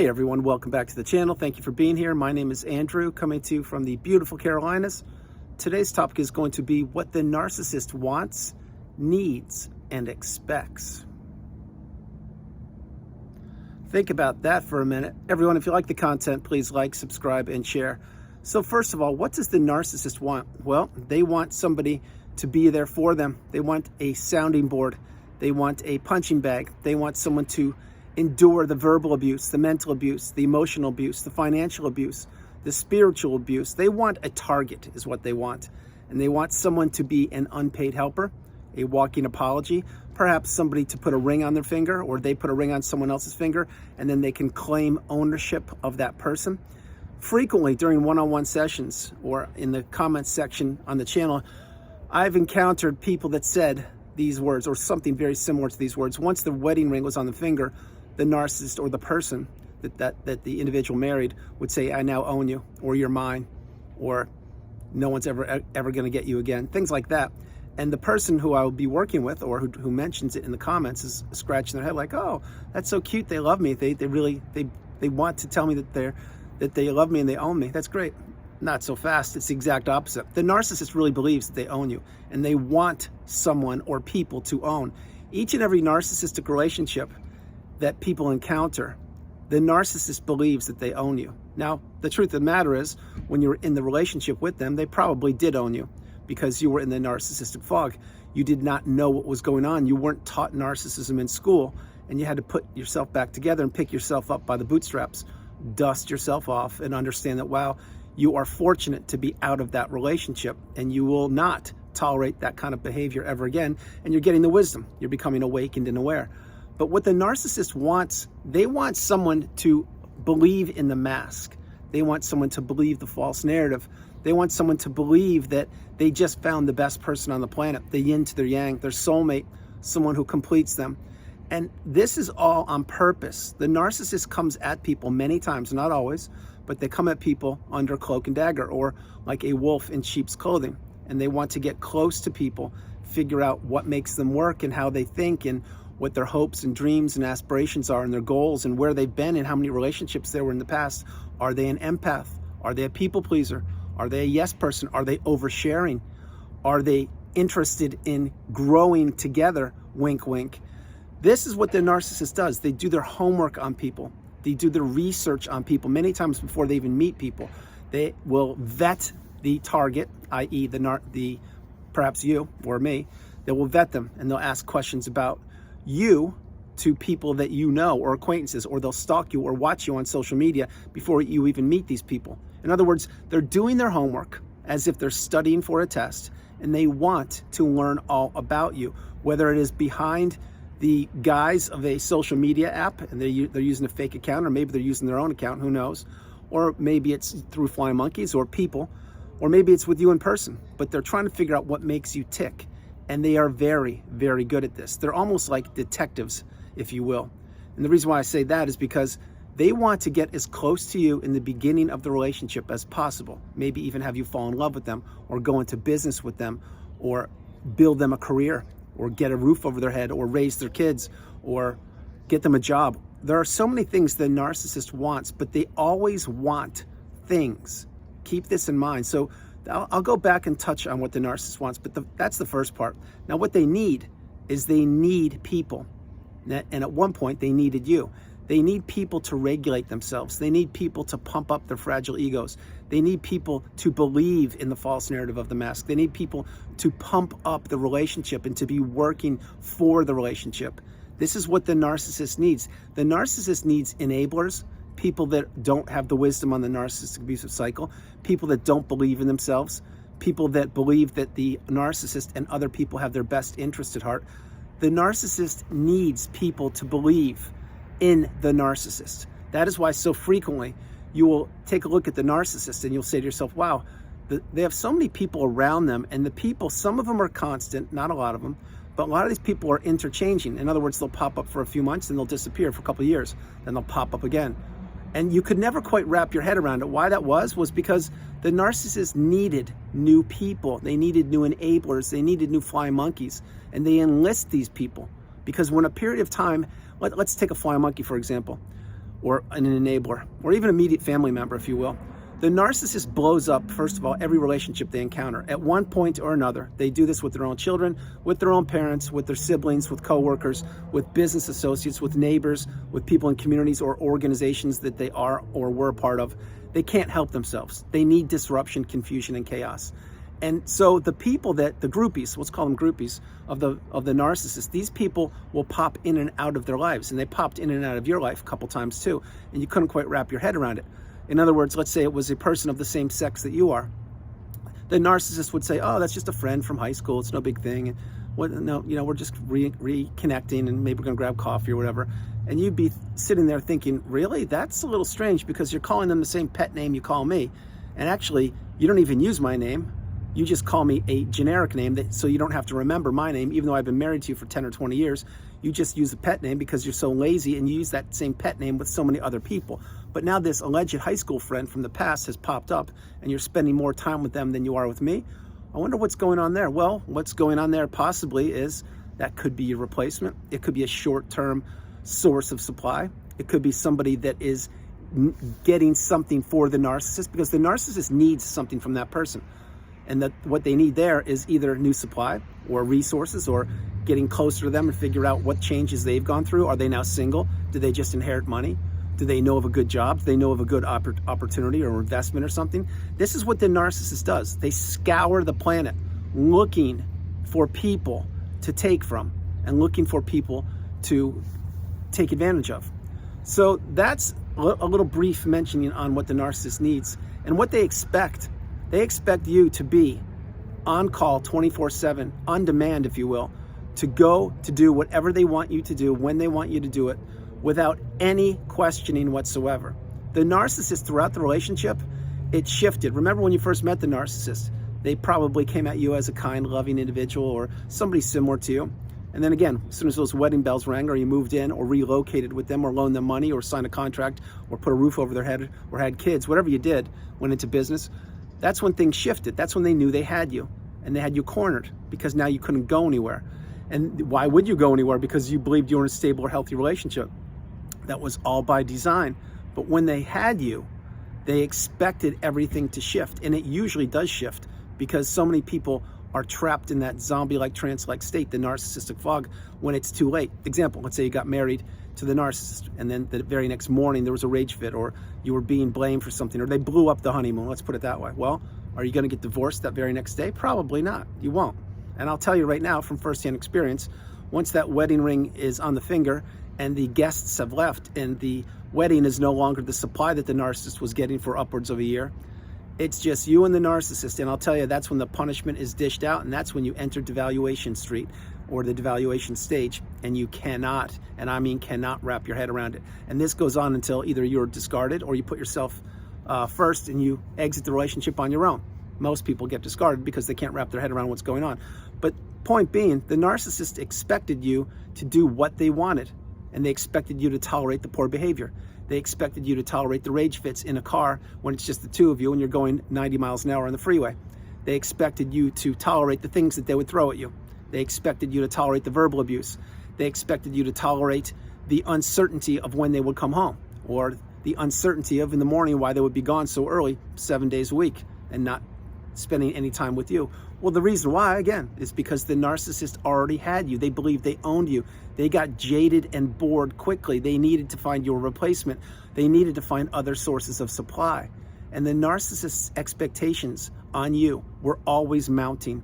Hey everyone, welcome back to the channel. Thank you for being here. My name is Andrew, coming to you from the beautiful Carolinas. Today's topic is going to be what the narcissist wants, needs, and expects. Think about that for a minute. Everyone, if you like the content, please like, subscribe, and share. So first of all, what does the narcissist want? Well, they want somebody to be there for them. They want a sounding board. They want a punching bag. They want someone to endure the verbal abuse, the mental abuse, the emotional abuse, the financial abuse, the spiritual abuse. They want a target is what they want. And they want someone to be an unpaid helper, a walking apology, perhaps somebody to put a ring on their finger, or they put a ring on someone else's finger, and then they can claim ownership of that person. Frequently during one-on-one sessions or in the comments section on the channel, I've encountered people that said these words or something very similar to these words. Once the wedding ring was on the finger, the narcissist or the person that the individual married would say, I now own you, or you're mine, or no one's ever going to get you again, things like that. And the person who I will be working with, or who mentions it in the comments, is scratching their head like, oh, that's so cute, they love me, they want to tell me that they love me and they own me. That's great. Not so fast. It's the exact opposite. The narcissist really believes that they own you, and they want someone or people to own. Each and every narcissistic relationship that people encounter, the narcissist believes that they own you. Now, the truth of the matter is, when you're in the relationship with them, they probably did own you because you were in the narcissistic fog. You did not know what was going on. You weren't taught narcissism in school, and you had to put yourself back together and pick yourself up by the bootstraps, dust yourself off, and understand that, wow, you are fortunate to be out of that relationship, and you will not tolerate that kind of behavior ever again, and you're getting the wisdom. You're becoming awakened and aware. But what the narcissist wants, they want someone to believe in the mask. They want someone to believe the false narrative. They want someone to believe that they just found the best person on the planet, the yin to their yang, their soulmate, someone who completes them. And this is all on purpose. The narcissist comes at people many times, not always, but they come at people under cloak and dagger, or like a wolf in sheep's clothing. And they want to get close to people, figure out what makes them work and how they think and what their hopes and dreams and aspirations are and their goals and where they've been and how many relationships there were in the past. Are they an empath? Are they a people pleaser? Are they a yes person? Are they oversharing? Are they interested in growing together? Wink, wink. This is what the narcissist does. They do their homework on people. They do their research on people many times before they even meet people. They will vet the target, i.e. perhaps you or me. They will vet them, and they'll ask questions about you to people that you know or acquaintances, or they'll stalk you or watch you on social media before you even meet these people. In other words, they're doing their homework as if they're studying for a test, and they want to learn all about you, whether it is behind the guise of a social media app and they're using a fake account, or maybe they're using their own account, who knows, or maybe it's through flying monkeys or people, or maybe it's with you in person, but they're trying to figure out what makes you tick. And they are very, very good at this. They're almost like detectives, if you will. And the reason why I say that is because they want to get as close to you in the beginning of the relationship as possible. Maybe even have you fall in love with them, or go into business with them, or build them a career, or get a roof over their head, or raise their kids, or get them a job. There are so many things the narcissist wants, but they always want things. Keep this in mind. So I'll go back and touch on what the narcissist wants, but that's the first part. Now, what they need is they need people. And at one point, they needed you. They need people to regulate themselves. They need people to pump up their fragile egos. They need people to believe in the false narrative of the mask. They need people to pump up the relationship and to be working for the relationship. This is what the narcissist needs. The narcissist needs enablers, people that don't have the wisdom on the narcissistic abusive cycle, people that don't believe in themselves, people that believe that the narcissist and other people have their best interest at heart. The narcissist needs people to believe in the narcissist. That is why so frequently you will take a look at the narcissist and you'll say to yourself, wow, they have so many people around them, and the people, some of them are constant, not a lot of them, but a lot of these people are interchanging. In other words, they'll pop up for a few months and they'll disappear for a couple of years, then they'll pop up again. And you could never quite wrap your head around it. Why that was because the narcissist needed new people. They needed new enablers. They needed new flying monkeys. And they enlist these people because when a period of time, let's take a flying monkey, for example. or an enabler, or even immediate family member, if you will. The narcissist blows up, first of all, every relationship they encounter. At one point or another, they do this with their own children, with their own parents, with their siblings, with coworkers, with business associates, with neighbors, with people in communities or organizations that they are or were part of. They can't help themselves. They need disruption, confusion, and chaos. And so the people the groupies, let's call them groupies, of the narcissist, these people will pop in and out of their lives. And they popped in and out of your life a couple times too, and you couldn't quite wrap your head around it. In other words, let's say it was a person of the same sex that you are. The narcissist would say, oh, that's just a friend from high school. It's no big thing. And no, we're just reconnecting, and maybe we're going to grab coffee or whatever. And you'd be sitting there thinking, really? That's a little strange, because you're calling them the same pet name you call me. And actually, you don't even use my name. You just call me a generic name, so you don't have to remember my name, even though I've been married to you for 10 or 20 years. You just use a pet name because you're so lazy, and you use that same pet name with so many other people. But now this alleged high school friend from the past has popped up, and you're spending more time with them than you are with me. I wonder what's going on there. Well, what's going on there possibly is that could be your replacement. It could be a short-term source of supply. It could be somebody that is getting something for the narcissist, because the narcissist needs something from that person. And that what they need there is either new supply or resources, or getting closer to them and figure out what changes they've gone through. Are they now single? Do they just inherit money? Do they know of a good job? Do they know of a good opportunity or investment or something? This is what the narcissist does. They scour the planet looking for people to take from and looking for people to take advantage of. So that's a little brief mentioning on what the narcissist needs and what they expect. They expect you to be on call 24/7, on demand, if you will, to go to do whatever they want you to do, when they want you to do it, without any questioning whatsoever. The narcissist, throughout the relationship, it shifted. Remember when you first met the narcissist, they probably came at you as a kind, loving individual or somebody similar to you. And then again, as soon as those wedding bells rang, or you moved in or relocated with them or loaned them money or signed a contract or put a roof over their head or had kids, whatever you did, went into business, that's when things shifted. That's when they knew they had you, and they had you cornered, because now you couldn't go anywhere. And why would you go anywhere? Because you believed you were in a stable or healthy relationship. That was all by design. But when they had you, they expected everything to shift. And it usually does shift, because so many people are trapped in that zombie-like, trance-like state, the narcissistic fog, when it's too late. Example, let's say you got married to the narcissist, and then the very next morning there was a rage fit, or you were being blamed for something, or they blew up the honeymoon, let's put it that way. Well, are you going to get divorced that very next day? Probably not. You won't. And I'll tell you right now from firsthand experience, once that wedding ring is on the finger and the guests have left and the wedding is no longer the supply that the narcissist was getting for upwards of a year, it's just you and the narcissist. And I'll tell you, that's when the punishment is dished out, and that's when you enter devaluation street, or the devaluation stage, and you cannot, and I mean cannot, wrap your head around it. And this goes on until either you're discarded or you put yourself first and you exit the relationship on your own. Most people get discarded because they can't wrap their head around what's going on. But point being, the narcissist expected you to do what they wanted, and they expected you to tolerate the poor behavior. They expected you to tolerate the rage fits in a car when it's just the two of you and you're going 90 miles an hour on the freeway. They expected you to tolerate the things that they would throw at you. They expected you to tolerate the verbal abuse. They expected you to tolerate the uncertainty of when they would come home, or the uncertainty of in the morning why they would be gone so early, 7 days a week, and not spending any time with you. Well, the reason why, again, is because the narcissist already had you. They believed they owned you. They got jaded and bored quickly. They needed to find your replacement. They needed to find other sources of supply. And the narcissist's expectations on you were always mounting,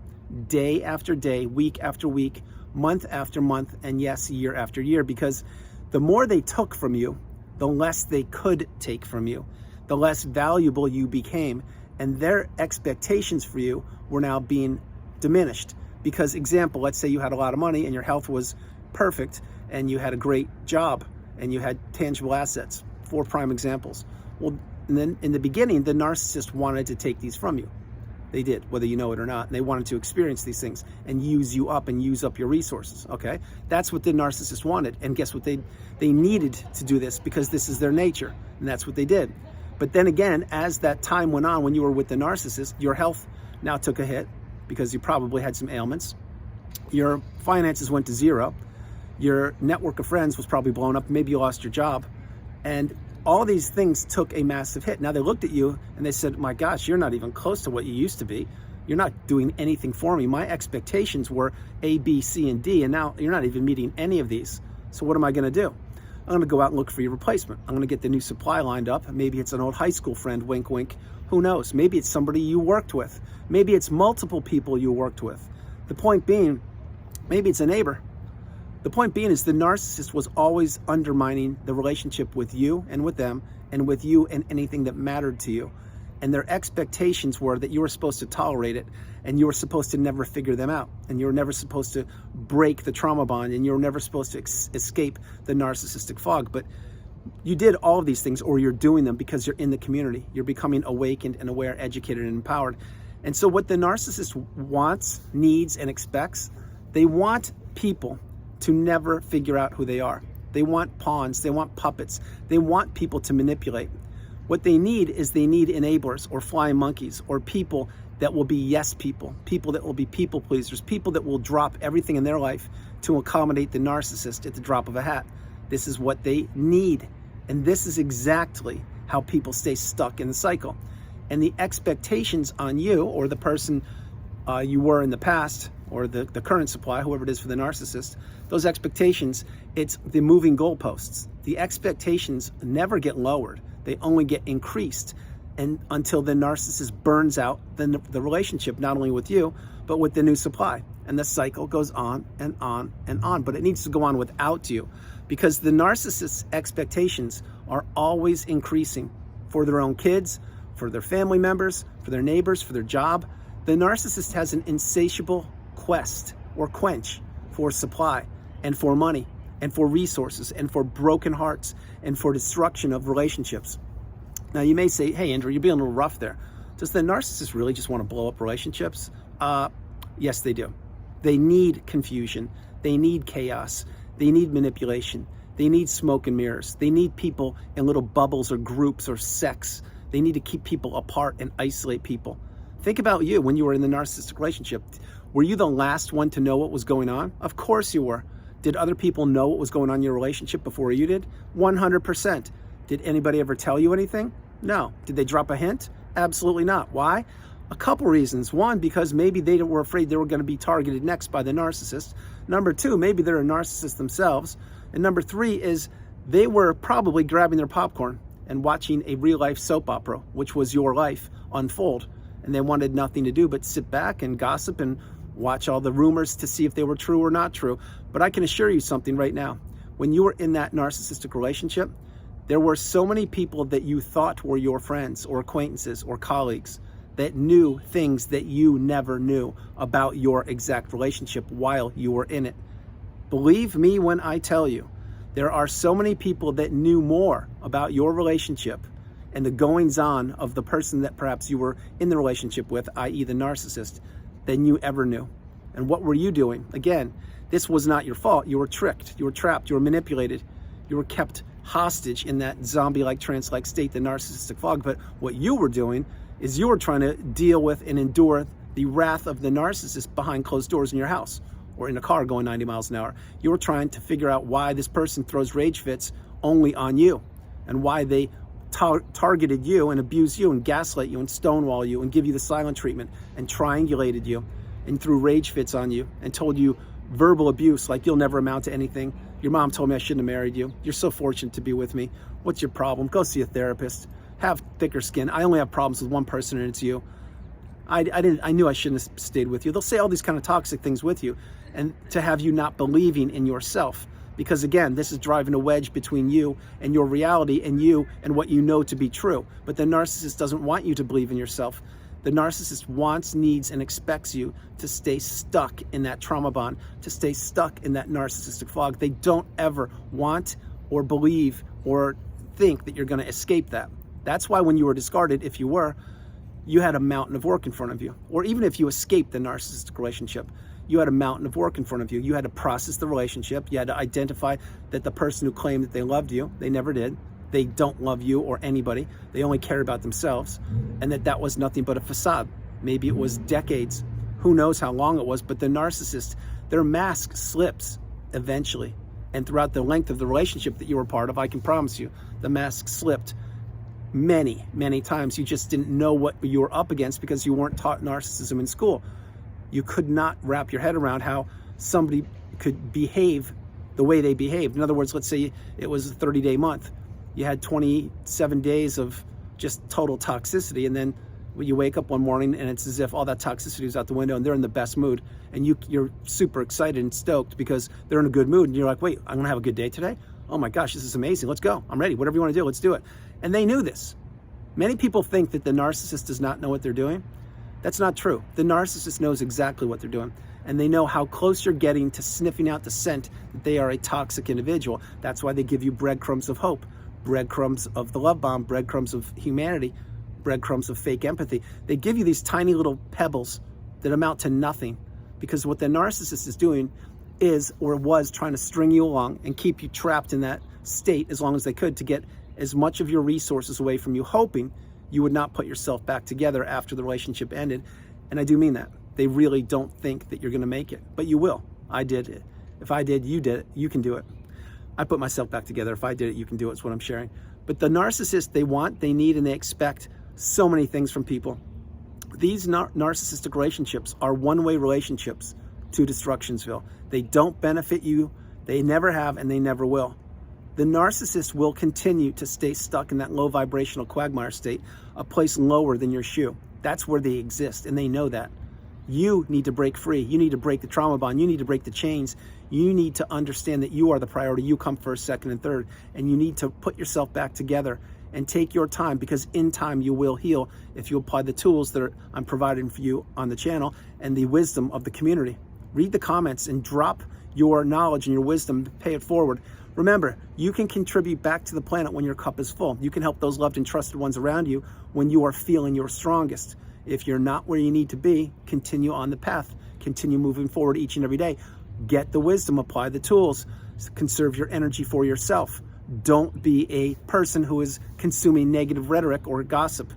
day after day, week after week, month after month, and yes, year after year, because the more they took from you, the less they could take from you, the less valuable you became, and their expectations for you were now being diminished. Because, example, let's say you had a lot of money and your health was perfect and you had a great job and you had tangible assets. 4 prime examples. Well, and then in the beginning, the narcissist wanted to take these from you. They did, whether you know it or not. And they wanted to experience these things and use you up and use up your resources, okay? That's what the narcissist wanted. And guess what? They needed to do this because this is their nature. And that's what they did. But then again, as that time went on, when you were with the narcissist, your health now took a hit because you probably had some ailments. Your finances went to zero. Your network of friends was probably blown up. Maybe you lost your job. And all these things took a massive hit. Now they looked at you and they said, my gosh, you're not even close to what you used to be. You're not doing anything for me. My expectations were A, B, C, and D, and now you're not even meeting any of these. So what am I gonna do? I'm gonna go out and look for your replacement. I'm gonna get the new supply lined up. Maybe it's an old high school friend, wink, wink. Who knows? Maybe it's somebody you worked with. Maybe it's multiple people you worked with. The point being, maybe it's a neighbor. The point being is the narcissist was always undermining the relationship with you and with them, and with you and anything that mattered to you. And their expectations were that you were supposed to tolerate it, and you were supposed to never figure them out, and you were never supposed to break the trauma bond, and you were never supposed to escape the narcissistic fog. But you did all of these things, or you're doing them because you're in the community. You're becoming awakened and aware, educated, and empowered. And so what the narcissist wants, needs, and expects, they want people to never figure out who they are. They want pawns, they want puppets, they want people to manipulate. What they need is they need enablers or flying monkeys or people that will be yes people, people that will be people pleasers, people that will drop everything in their life to accommodate the narcissist at the drop of a hat. This is what they need. And this is exactly how people stay stuck in the cycle. And the expectations on you or the person you were in the past, or the current supply, whoever it is for the narcissist, those expectations, it's the moving goalposts. The expectations never get lowered. They only get increased, and until the narcissist burns out the relationship, not only with you, but with the new supply. And the cycle goes on and on and on, but it needs to go on without you, because the narcissist's expectations are always increasing for their own kids, for their family members, for their neighbors, for their job. The narcissist has an insatiable quest or quench for supply and for money and for resources and for broken hearts and for destruction of relationships. Now you may say, hey Andrew, you're being a little rough there. Does the narcissist really just want to blow up relationships? Yes, they do. They need confusion. They need chaos. They need manipulation. They need smoke and mirrors. They need people in little bubbles or groups or sects. They need to keep people apart and isolate people. Think about you when you were in the narcissistic relationship. Were you the last one to know what was going on? Of course you were. Did other people know what was going on in your relationship before you did? 100%. Did anybody ever tell you anything? No. Did they drop a hint? Absolutely not. Why? A couple reasons. One, because maybe they were afraid they were going to be targeted next by the narcissist. Number two, maybe they're a narcissist themselves. And number three is they were probably grabbing their popcorn and watching a real life soap opera, which was your life, unfold. And they wanted nothing to do but sit back and gossip and watch all the rumors to see if they were true or not true. But I can assure you something right now. When you were in that narcissistic relationship, there were so many people that you thought were your friends or acquaintances or colleagues that knew things that you never knew about your exact relationship while you were in it. Believe me when I tell you, there are so many people that knew more about your relationship and the goings-on of the person that perhaps you were in the relationship with, i.e. the narcissist, than you ever knew. And what were you doing? Again, this was not your fault. You were tricked, you were trapped, you were manipulated, you were kept hostage in that zombie-like, trance-like state, the narcissistic fog. But what you were doing is you were trying to deal with and endure the wrath of the narcissist behind closed doors in your house or in a car going 90 miles an hour. You were trying to figure out why this person throws rage fits only on you and why they targeted you and abused you and gaslight you and stonewall you and give you the silent treatment and triangulated you and threw rage fits on you and told you verbal abuse like you'll never amount to anything. Your mom told me I shouldn't have married you. You're so fortunate to be with me. What's your problem? Go see a therapist. Have thicker skin. I only have problems with one person and it's you. I knew I shouldn't have stayed with you. They'll say all these kind of toxic things with you and to have you not believing in yourself. Because again, this is driving a wedge between you and your reality and you and what you know to be true. But the narcissist doesn't want you to believe in yourself. The narcissist wants, needs, and expects you to stay stuck in that trauma bond, to stay stuck in that narcissistic fog. They don't ever want or believe or think that you're going to escape that. That's why when you were discarded, if you were, you had a mountain of work in front of you. Or even if you escaped the narcissistic relationship, you had a mountain of work in front of you. You had to process the relationship. You had to identify that the person who claimed that they loved you, they never did. They don't love you or anybody. They only care about themselves. And that was nothing but a facade. Maybe it was decades. Who knows how long it was, but the narcissist, their mask slips eventually. And throughout the length of the relationship that you were part of, I can promise you, the mask slipped many, many times. You just didn't know what you were up against because you weren't taught narcissism in school. You could not wrap your head around how somebody could behave the way they behaved. In other words, let's say it was a 30-day month. You had 27 days of just total toxicity, and then you wake up one morning and it's as if all that toxicity is out the window and they're in the best mood, and you're super excited and stoked because they're in a good mood, and you're like, wait, I'm gonna have a good day today? Oh my gosh, this is amazing, let's go, I'm ready, whatever you want to do, let's do it. And they knew this. Many people think that the narcissist does not know what they're doing. That's not true. The narcissist knows exactly what they're doing, and they know how close you're getting to sniffing out the scent that they are a toxic individual. That's why they give you breadcrumbs of hope, breadcrumbs of the love bomb, breadcrumbs of humanity, breadcrumbs of fake empathy. They give you these tiny little pebbles that amount to nothing, because what the narcissist is doing is, or was, trying to string you along and keep you trapped in that state as long as they could to get as much of your resources away from you, hoping you would not put yourself back together after the relationship ended. And I do mean that. They really don't think that you're going to make it, but you will. I did it. If I did, you did it. You can do it. I put myself back together. If I did it, you can do it. It's what I'm sharing. But the narcissist, they want, they need, and they expect so many things from people. These narcissistic relationships are one-way relationships to Destructionsville. They don't benefit you. They never have, and they never will. The narcissist will continue to stay stuck in that low vibrational quagmire state, a place lower than your shoe. That's where they exist, and they know that. You need to break free. You need to break the trauma bond. You need to break the chains. You need to understand that you are the priority. You come first, second, and third. And you need to put yourself back together and take your time, because in time you will heal if you apply the tools that I'm providing for you on the channel and the wisdom of the community. Read the comments and drop your knowledge and your wisdom, pay it forward. Remember, you can contribute back to the planet when your cup is full. You can help those loved and trusted ones around you when you are feeling your strongest. If you're not where you need to be, continue on the path. Continue moving forward each and every day. Get the wisdom, apply the tools, conserve your energy for yourself. Don't be a person who is consuming negative rhetoric or gossip.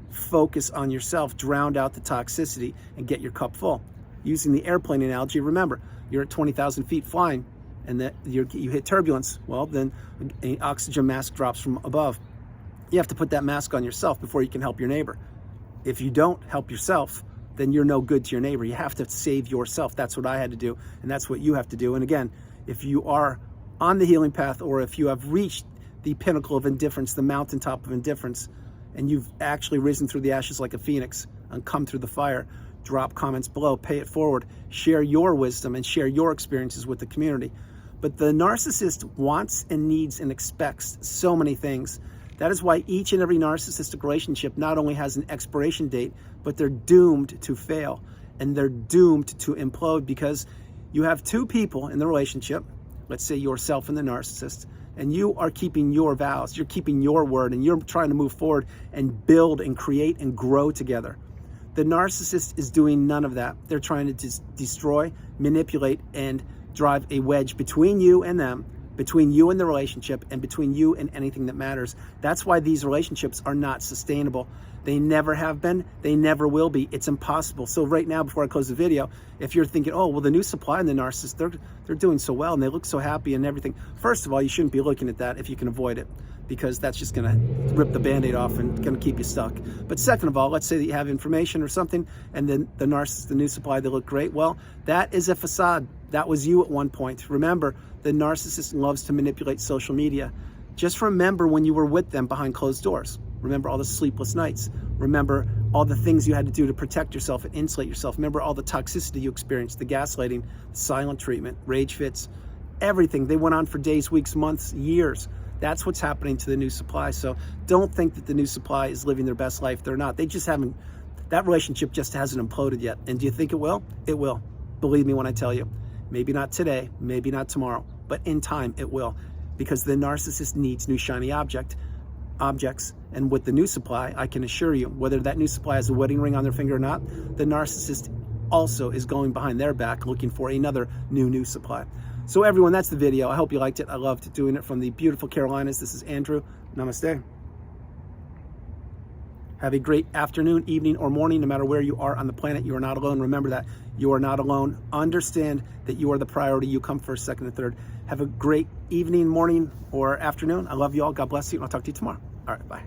Focus on yourself, drown out the toxicity, and get your cup full. Using the airplane analogy, remember, you're at 20,000 feet flying, and that you hit turbulence. Well, then an oxygen mask drops from above. You have to put that mask on yourself before you can help your neighbor. If you don't help yourself, then you're no good to your neighbor. You have to save yourself. That's what I had to do, and that's what you have to do. And again, if you are on the healing path, or if you have reached the pinnacle of indifference, the mountaintop of indifference, and you've actually risen through the ashes like a phoenix and come through the fire, drop comments below, pay it forward, share your wisdom and share your experiences with the community. But the narcissist wants and needs and expects so many things. That is why each and every narcissistic relationship not only has an expiration date, but they're doomed to fail, and they're doomed to implode, because you have two people in the relationship, let's say yourself and the narcissist, and you are keeping your vows, you're keeping your word, and you're trying to move forward and build and create and grow together. The narcissist is doing none of that. They're trying to destroy, manipulate, and drive a wedge between you and them, between you and the relationship, and between you and anything that matters. That's why these relationships are not sustainable. They never have been, they never will be. It's impossible. So right now, before I close the video, if you're thinking, oh, well, the new supply and the narcissist, they're doing so well and they look so happy and everything. First of all, you shouldn't be looking at that if you can avoid it, because that's just gonna rip the Band-Aid off and gonna keep you stuck. But second of all, let's say that you have information or something, and then the narcissist, the new supply, they look great. Well, that is a facade. That was you at one point. Remember, the narcissist loves to manipulate social media. Just remember when you were with them behind closed doors. Remember all the sleepless nights. Remember all the things you had to do to protect yourself and insulate yourself. Remember all the toxicity you experienced, the gaslighting, the silent treatment, rage fits, everything. They went on for days, weeks, months, years. That's what's happening to the new supply. So don't think that the new supply is living their best life. They're not. They just haven't, that relationship just hasn't imploded yet. And do you think it will? It will. Believe me when I tell you. Maybe not today, maybe not tomorrow, but in time it will, because the narcissist needs new shiny objects. And with the new supply, I can assure you, whether that new supply has a wedding ring on their finger or not, the narcissist also is going behind their back looking for another new supply. So everyone, that's the video. I hope you liked it. I loved doing it from the beautiful Carolinas. This is Andrew. Namaste. Have a great afternoon, evening, or morning, no matter where you are on the planet. You are not alone. Remember that you are not alone. Understand that you are the priority. You come first, second, and third. Have a great evening, morning, or afternoon. I love you all. God bless you, and I'll talk to you tomorrow. All right, bye.